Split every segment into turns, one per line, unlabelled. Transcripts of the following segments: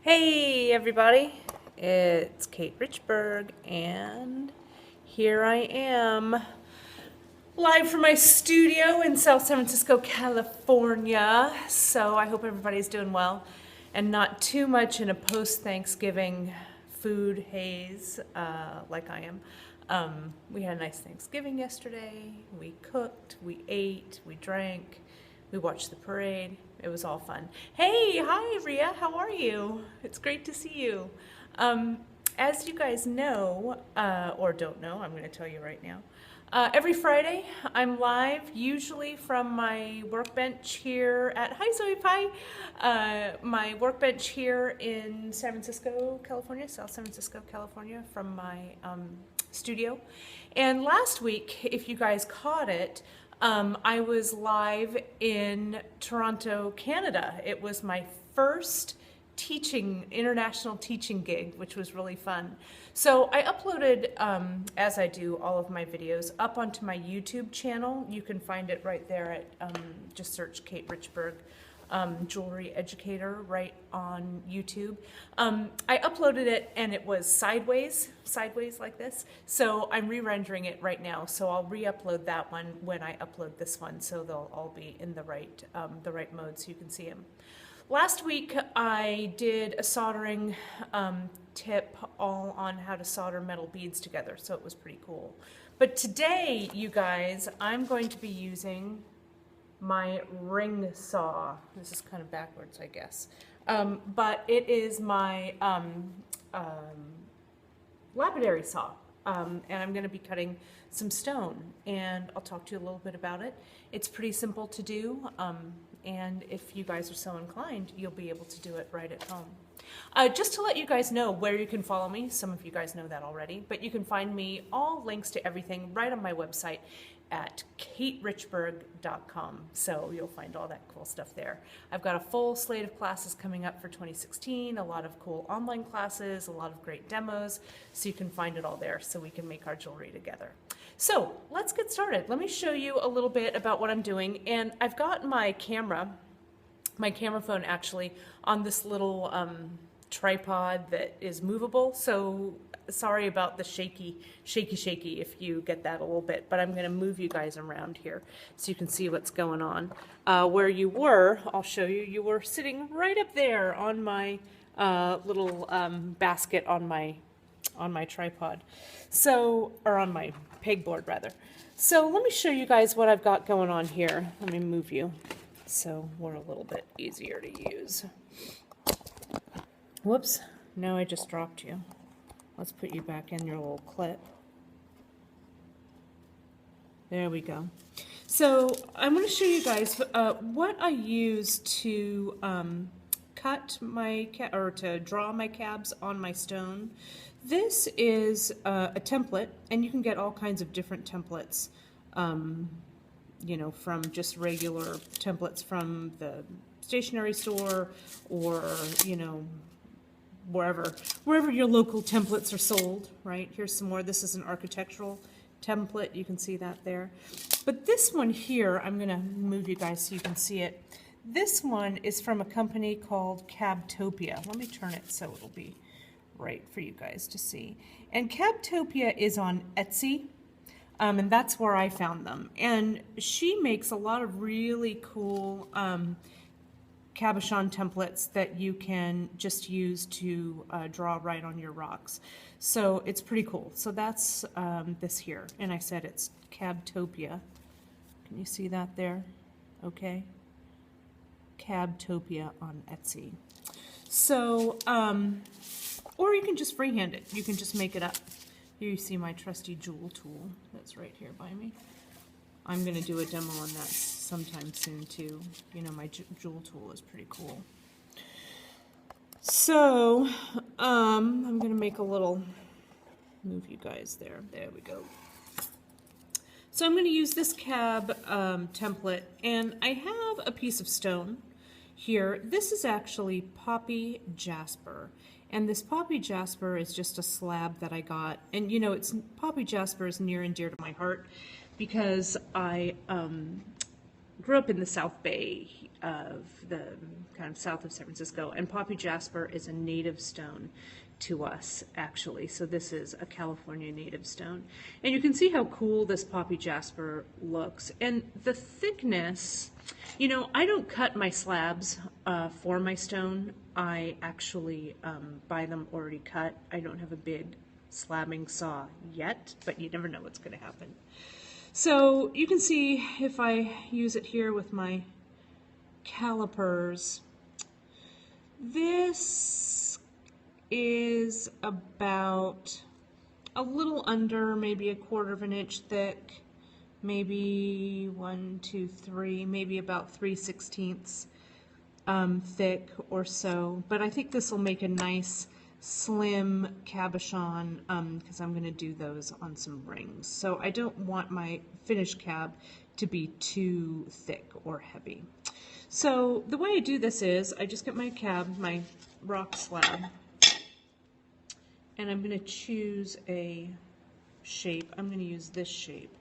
Hey everybody, it's Kate Richbourg, and here I am live from my studio in South San Francisco, California. So I hope everybody's doing well and not too much in a post-Thanksgiving food haze like I am. We had a nice Thanksgiving yesterday. We cooked, we ate, we drank, we watched the parade. It was all fun. Hey, hi Ria, how are you? It's great to see you. As you guys know, or don't know, I'm going to tell you right now. Every Friday, I'm live, usually from my workbench here at, hi Zoe Pie, my workbench here in San Francisco, California, South San Francisco, California, from my studio. And last week, if you guys caught it, I was live in Toronto, Canada. It was my first international teaching gig, which was really fun. So I uploaded, as I do all of my videos, up onto my YouTube channel. You can find it right there at, just search Kate Richbourg, jewelry educator, right on YouTube. I uploaded it and it was sideways like this. So I'm re-rendering it right now. So I'll re-upload that one when I upload this one, so they'll all be in the right mode so you can see them. Last week I did a soldering tip all on how to solder metal beads together, so it was pretty cool. But today, you guys, I'm going to be using my ring saw. This is kind of backwards, I guess. But it is my lapidary saw. And I'm going to be cutting some stone, and I'll talk to you a little bit about it. It's pretty simple to do, and if you guys are so inclined, you'll be able to do it right at home. Just to let you guys know where you can follow me, some of you guys know that already, but you can find me, all links to everything, right on my website at katerichbourg.com. So you'll find all that cool stuff there. I've got a full slate of classes coming up for 2016, a lot of cool online classes, a lot of great demos, so you can find it all there so we can make our jewelry together. So let's get started. Let me show you a little bit about what I'm doing. And I've got my camera phone actually on this little tripod that is movable. So sorry about the shaky if you get that a little bit, but I'm going to move you guys around here so you can see what's going on. Where you were, I'll show you, you were sitting right up there on my little basket on my tripod. So, or on my pegboard rather. So let me show you guys what I've got going on here. Let me move you so we're a little bit easier to use. Whoops, now I just dropped you. Let's put you back in your little clip. There we go. So I'm going to show you guys what I use to cut my or to draw my cabs on my stone. This is a template, and you can get all kinds of different templates, you know, from just regular templates from the stationery store, or, you know, wherever your local templates are sold, right? Here's some more. This is an architectural template. You can see that there. But this one here, I'm going to move you guys so you can see it. This one is from a company called Cabtopia. Let me turn it so it'll be right for you guys to see. And Cabtopia is on Etsy, and that's where I found them. And she makes a lot of really cool cabochon templates that you can just use to draw right on your rocks. So it's pretty cool. So that's this here. And I said it's Cabtopia. Can you see that there? Okay. Cabtopia on Etsy. So, or you can just freehand it. You can just make it up. Here you see my trusty jewel tool that's right here by me. I'm going to do a demo on that sometime soon too. You know, my jewel tool is pretty cool. So, I'm going to make a little, move you guys there. There we go. So I'm going to use this cab template, and I have a piece of stone here. This is actually poppy jasper. And this poppy jasper is just a slab that I got. And you know, poppy jasper is near and dear to my heart, because I grew up in the South Bay of the kind of south of San Francisco, and poppy jasper is a native stone to us, actually. So this is a California native stone. And you can see how cool this poppy jasper looks. And the thickness, you know, I don't cut my slabs for my stone. I actually buy them already cut. I don't have a big slabbing saw yet, but you never know what's going to happen. So you can see if I use it here with my calipers, this is about a little under maybe 1/4 inch thick, maybe 1, 2, 3, maybe about 3/16 thick or so. But I think this will make a nice slim cabochon because I'm going to do those on some rings. So I don't want my finished cab to be too thick or heavy. So the way I do this is I just get my cab, my rock slab, and I'm going to choose a shape. I'm going to use this shape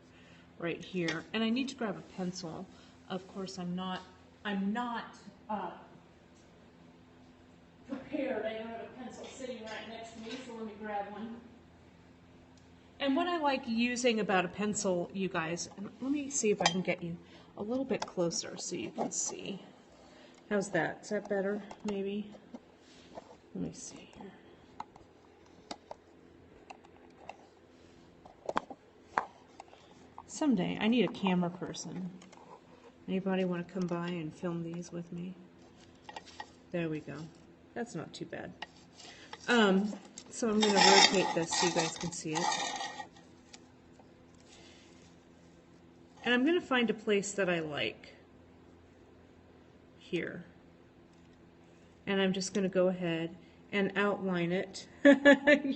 right here, and I need to grab a pencil. Of course, I'm not prepared. I don't have a pencil sitting right next to me, so let me grab one. And what I like using about a pencil, you guys, and let me see if I can get you a little bit closer so you can see. How's that? Is that better, maybe? Let me see here. Someday, I need a camera person. Anybody want to come by and film these with me? There we go. That's not too bad. So I'm going to rotate this so you guys can see it. And I'm going to find a place that I like here. And I'm just going to go ahead and outline it.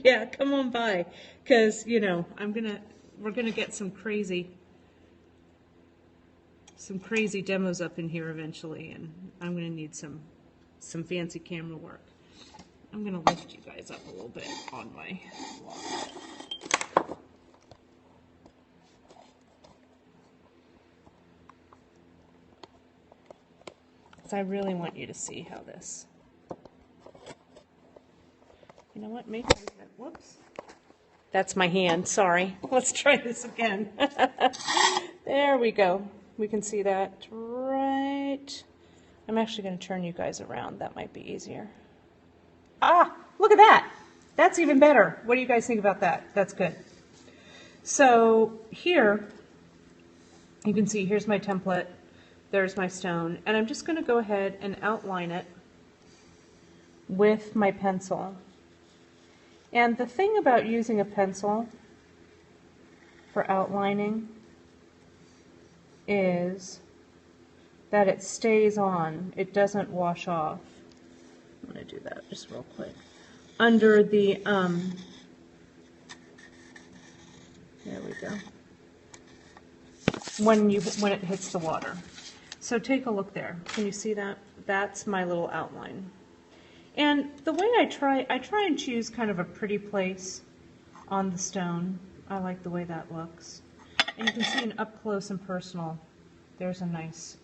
Yeah, come on by, because, you know, we're going to get some crazy demos up in here eventually, and I'm going to need some fancy camera work. I'm going to lift you guys up a little bit on my block. So I really want you to see how this, you know what, maybe, whoops. That's my hand, sorry. Let's try this again. There we go. We can see that right. I'm actually going to turn you guys around. That might be easier. Ah, look at that. That's even better. What do you guys think about that? That's good. So here, you can see here's my template. There's my stone. And I'm just going to go ahead and outline it with my pencil. And the thing about using a pencil for outlining is that it stays on. It doesn't wash off. I'm going to do that just real quick. Under the, there we go. When it hits the water. So take a look there. Can you see that? That's my little outline. And the way I try and choose kind of a pretty place on the stone. I like the way that looks. And you can see an up close and personal, there's a nice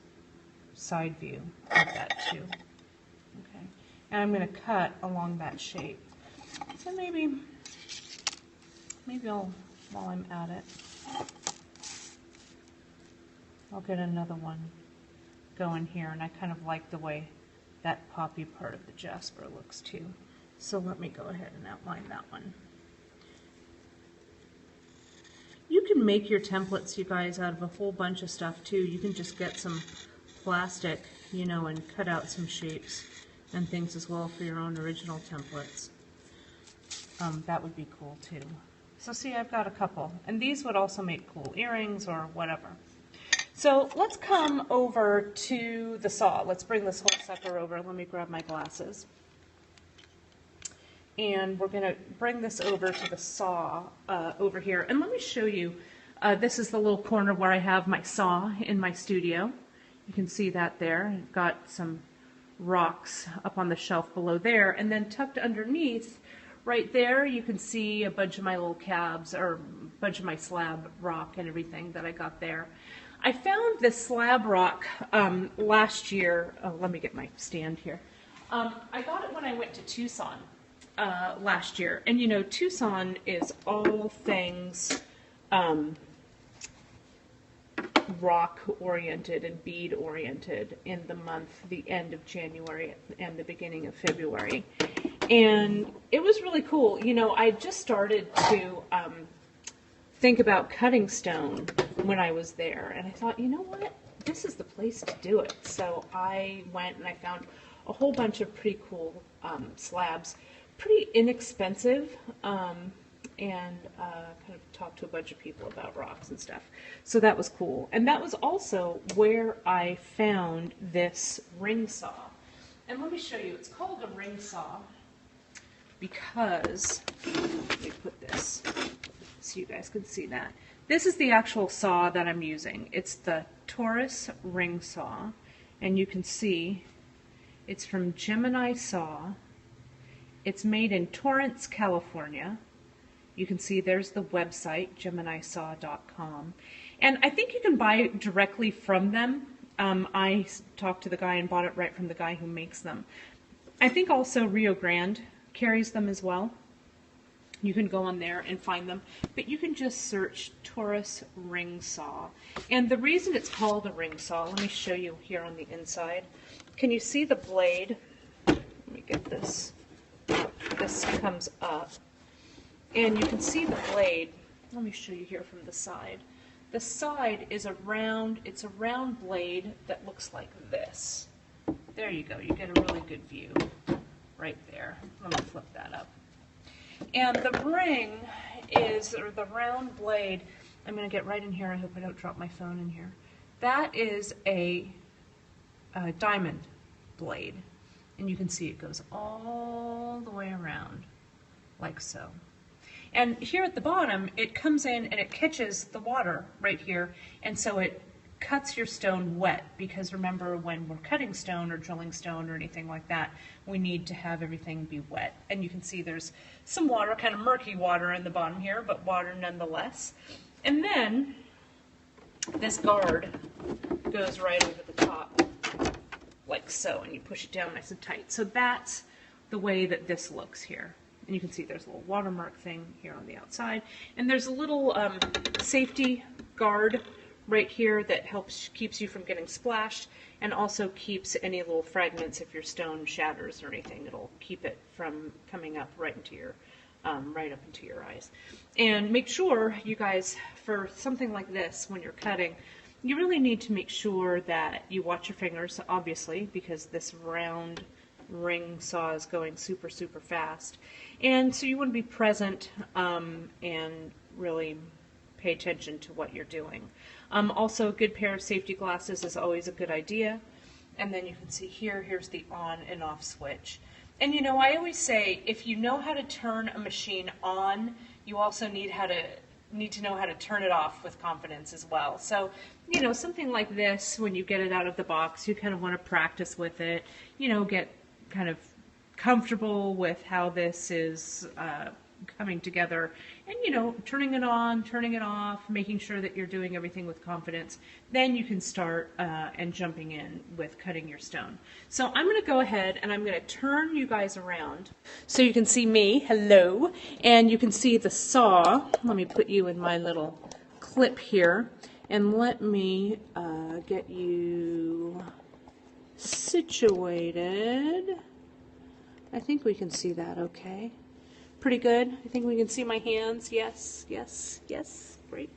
side view of that too. Okay. And I'm going to cut along that shape. So maybe while I'm at it, I'll get another one going here, and I kind of like the way that poppy part of the jasper looks too. So let me go ahead and outline that one. You can make your templates, you guys, out of a whole bunch of stuff too. You can just get some plastic, you know, and cut out some shapes and things as well for your own original templates. That would be cool too. So see, I've got a couple, and these would also make cool earrings or whatever. So let's come over to the saw. Let's bring this whole sucker over. Let me grab my glasses. And we're going to bring this over to the saw over here. And let me show you, this is the little corner where I have my saw in my studio. You can see that there. I've got some rocks up on the shelf below there. And then tucked underneath, right there, you can see a bunch of my little cabs, or a bunch of my slab rock and everything that I got there. I found this slab rock last year. Oh, let me get my stand here. I got it when I went to Tucson last year. And you know, Tucson is all things rock oriented and bead oriented in the end of January and the beginning of February. And it was really cool. You know, I just started to think about cutting stone when I was there, and I thought, you know what, this is the place to do it. So I went and I found a whole bunch of pretty cool slabs, pretty inexpensive, and kind of talked to a bunch of people about rocks and stuff. So that was cool. And that was also where I found this ring saw. And let me show you, it's called a ring saw because, let me put this so you guys can see that. This is the actual saw that I'm using. It's the Taurus ring saw, and you can see it's from Gemini Saw. It's made in Torrance, California. You can see there's the website, geminisaw.com. And I think you can buy it directly from them. I talked to the guy and bought it right from the guy who makes them. I think also Rio Grande carries them as well. You can go on there and find them, but you can just search Taurus ring saw. And the reason it's called a ring saw, let me show you here on the inside. Can you see the blade? Let me get this. This comes up, and you can see the blade. Let me show you here from the side. The side is it's a round blade that looks like this. There you go, you get a really good view right there. Let me flip that up. And the ring is, or the round blade, I'm going to get right in here, I hope I don't drop my phone in here. That is a diamond blade. And you can see it goes all the way around, like so. And here at the bottom, it comes in and it catches the water right here, and so it cuts your stone wet, because remember, when we're cutting stone or drilling stone or anything like that, we need to have everything be wet. And you can see there's some water, kind of murky water in the bottom here, but water nonetheless. And then this guard goes right over the top, like so, and you push it down nice and tight. So that's the way that this looks here. And you can see there's a little watermark thing here on the outside. And there's a little safety guard right here that keeps you from getting splashed, and also keeps any little fragments, if your stone shatters or anything, it'll keep it from coming up right into your right up into your eyes. And make sure, you guys, for something like this, when you're cutting, you really need to make sure that you watch your fingers, obviously, because this round ring saw is going super, super fast. And so you want to be present and really pay attention to what you're doing. Also, a good pair of safety glasses is always a good idea. And then you can see here's the on and off switch. And you know, I always say, if you know how to turn a machine on, you also need to know how to turn it off with confidence as well. So, you know, something like this, when you get it out of the box, you kind of want to practice with it, you know, get kind of comfortable with how this is coming together, and you know, turning it on, turning it off, making sure that you're doing everything with confidence. Then you can start and jumping in with cutting your stone. So I'm going to go ahead and I'm going to turn you guys around so you can see me, hello, and you can see the saw. Let me put you in my little clip here, and let me get you situated. I think we can see that okay. Pretty good. I think we can see my hands. Yes, yes, yes. Great.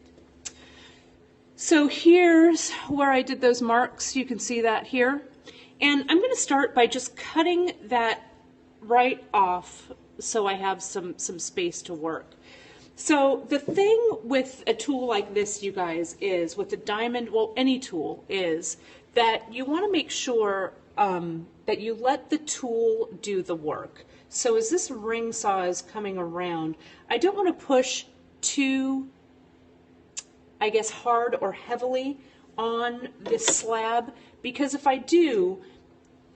So here's where I did those marks. You can see that here. And I'm going to start by just cutting that right off so I have some space to work. So the thing with a tool like this, you guys, is with the diamond, well, any tool, is that you want to make sure that you let the tool do the work. So as this ring saw is coming around, I don't want to push too, I guess, hard or heavily on this slab, because if I do,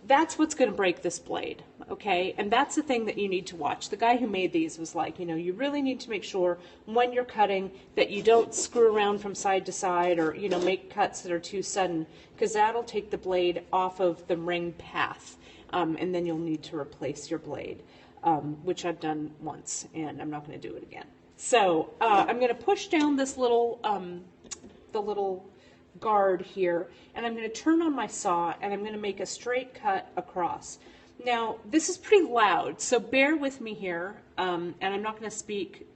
that's what's going to break this blade. okay? And that's the thing that you need to watch. The guy who made these was like, you know, you really need to make sure when you're cutting that you don't screw around from side to side or, you know, make cuts that are too sudden, because that'll take the blade off of the ring path, and then you'll need to replace your blade, which I've done once, and I'm not going to do it again. So I'm going to push down this little, the little guard here, and I'm going to turn on my saw, and I'm going to make a straight cut across. Now, this is pretty loud, so bear with me here, and I'm not going to speak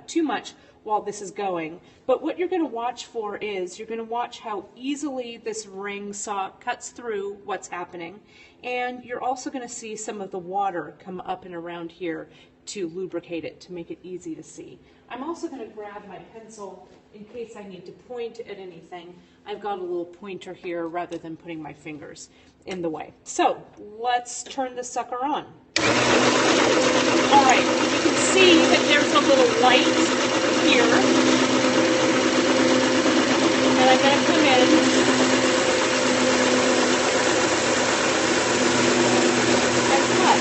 too much while this is going, but what you're going to watch for is you're going to watch how easily this ring saw cuts through what's happening, and you're also going to see some of the water come up and around here to lubricate it, to make it easy to see. I'm also going to grab my pencil in case I need to point at anything. I've got a little pointer here rather than putting my fingers in the way. So let's turn this sucker on. All right, you can see that there's a little light here. And I'm going to come in and cut.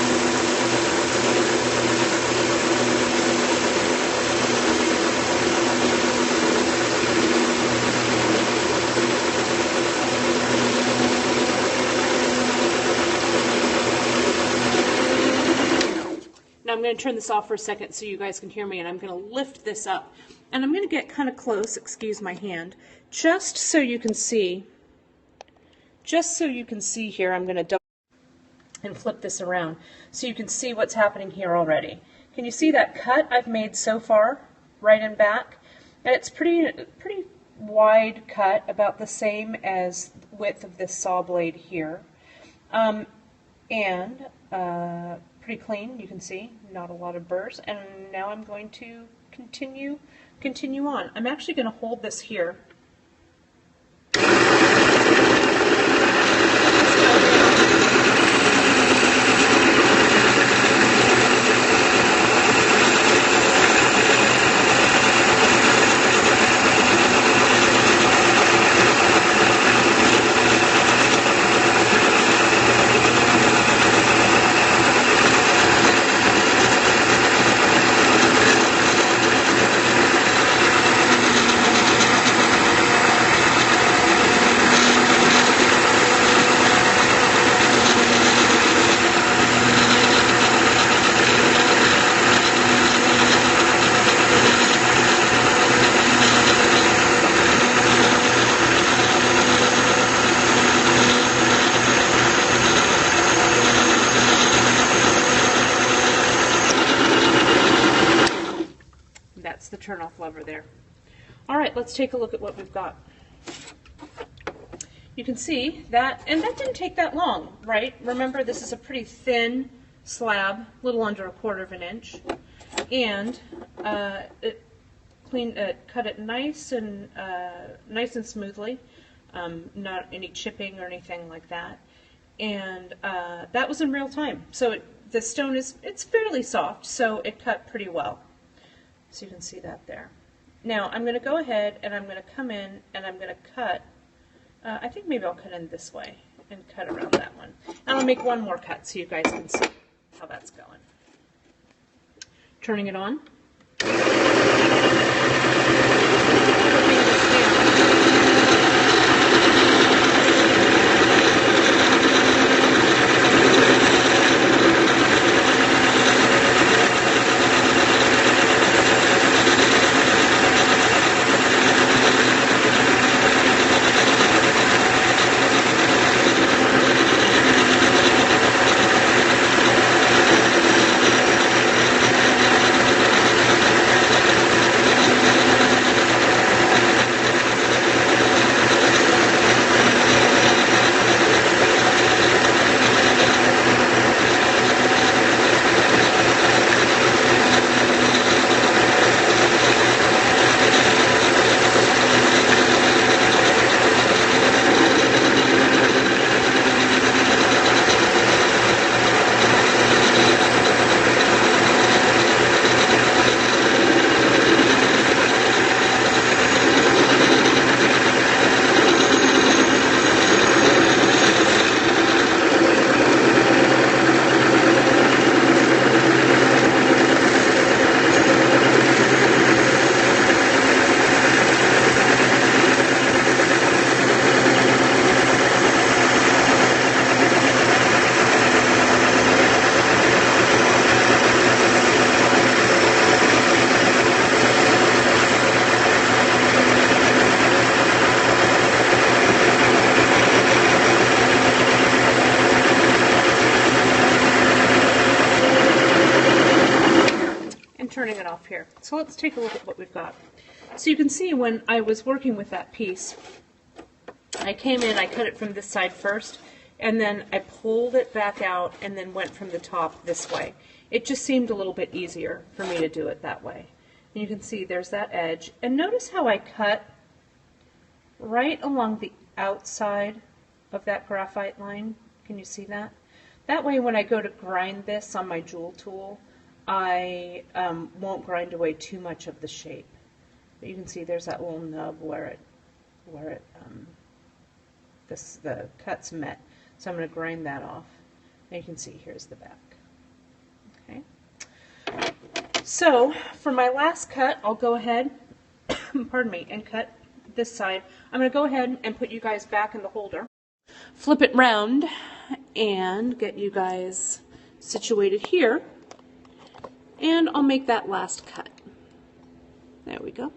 I'm going to turn this off for a second so you guys can hear me, and I'm going to lift this up. And I'm going to get kind of close, excuse my hand, just so you can see. Just so you can see here, I'm going to double and flip this around so you can see what's happening here already. Can you see that cut I've made so far, right and back? And it's pretty wide cut, about the same as the width of this saw blade here. Pretty clean, you can see, not a lot of burrs. And now I'm going to continue on. I'm actually going to hold this here. That's the turn-off lever there. All right, let's take a look at what we've got. You can see that, and that didn't take that long, right? Remember, this is a pretty thin slab, a little under 1/4 of an inch, and it cut it nice and smoothly, not any chipping or anything like that. And that was in real time. So the stone it's fairly soft, so it cut pretty well. So you can see that there. Now I'm going to go ahead and I'm going to come in and I'm going to cut. I think maybe I'll cut in this way and cut around that one. And I'll make one more cut so you guys can see how that's going. Turning it on. So let's take a look at what we've got. So you can see when I was working with that piece, I came in, I cut it from this side first, and then I pulled it back out and then went from the top this way. It just seemed a little bit easier for me to do it that way. And you can see there's that edge. And notice how I cut right along the outside of that graphite line. Can you see that? That way when I go to grind this on my jewel tool, I won't grind away too much of the shape. But you can see there's that little nub where the cuts met. So I'm going to grind that off. And you can see here's the back. Okay. So for my last cut, I'll go ahead, pardon me, and cut this side. I'm going to go ahead and put you guys back in the holder. Flip it round and get you guys situated here. And I'll make that last cut. There we go.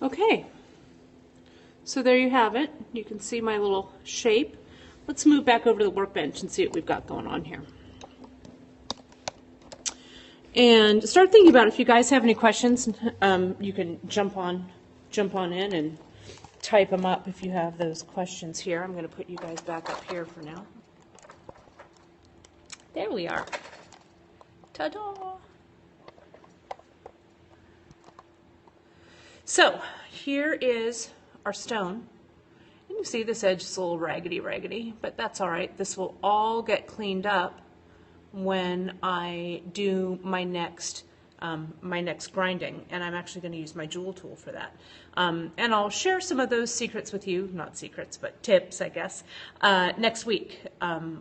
Okay, so there you have it. You can see my little shape. Let's move back over to the workbench and see what we've got going on here. And start thinking about it. If you guys have any questions, you can jump on in and type them up if you have those questions here. I'm going to put you guys back up here for now. There we are. Ta-da! So here is our stone. And you see this edge is a little raggedy, but that's all right. This will all get cleaned up when I do my next grinding, and I'm actually going to use my jewel tool for that. And I'll share some of those secrets with you, not secrets, but tips, I guess. Next week,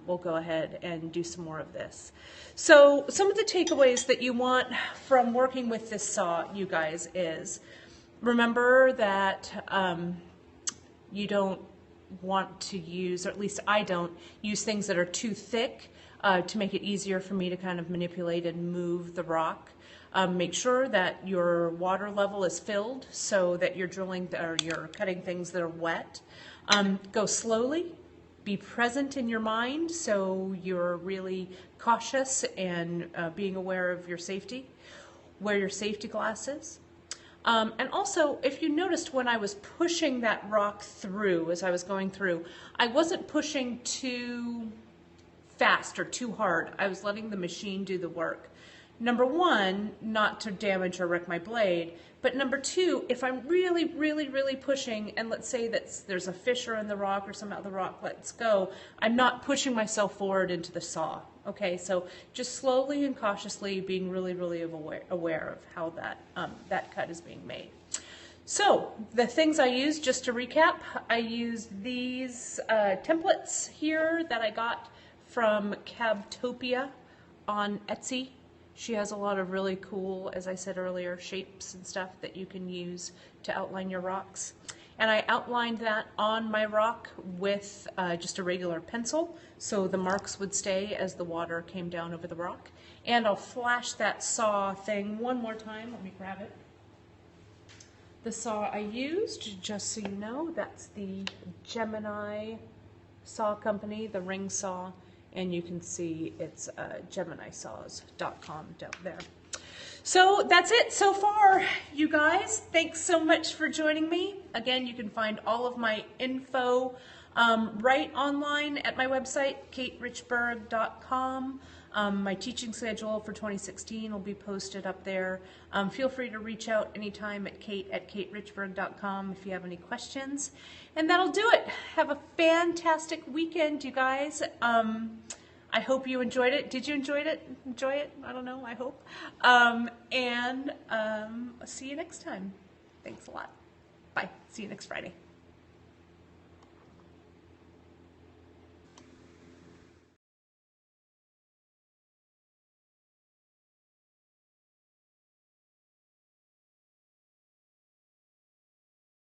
we'll go ahead and do some more of this. So some of the takeaways that you want from working with this saw, you guys, is remember that you don't want to use, or at least I don't, use things that are too thick to make it easier for me to kind of manipulate and move the rock. Make sure that your water level is filled so that you're drilling or you're cutting things that are wet. Go slowly. Be present in your mind so you're really cautious and being aware of your safety. Wear your safety glasses. And also, if you noticed when I was pushing that rock through, as I was going through, I wasn't pushing too fast or too hard. I was letting the machine do the work. Number one, not to damage or wreck my blade, but number two, if I'm really, really, really pushing, and let's say that there's a fissure in the rock or somehow the rock lets go, I'm not pushing myself forward into the saw. Okay, so just slowly and cautiously being really, really aware of how that cut is being made. So the things I used, just to recap, I used these templates here that I got from Cabtopia on Etsy. She has a lot of really cool, as I said earlier, shapes and stuff that you can use to outline your rocks. And I outlined that on my rock with just a regular pencil, so the marks would stay as the water came down over the rock. And I'll flash that saw thing one more time. Let me grab it. The saw I used, just so you know, that's the Gemini Saw Company, the ring saw, and you can see it's geminisaws.com down there. So that's it so far, you guys. Thanks so much for joining me. Again, you can find all of my info right online at my website, katerichbourg.com. My teaching schedule for 2016 will be posted up there. Feel free to reach out anytime at kate@katerichbourg.com if you have any questions. And that'll do it. Have a fantastic weekend, you guys. I hope you enjoyed it. Did you enjoy it? Enjoy it? I don't know. I hope. And see you next time. Thanks a lot. Bye. See you next Friday.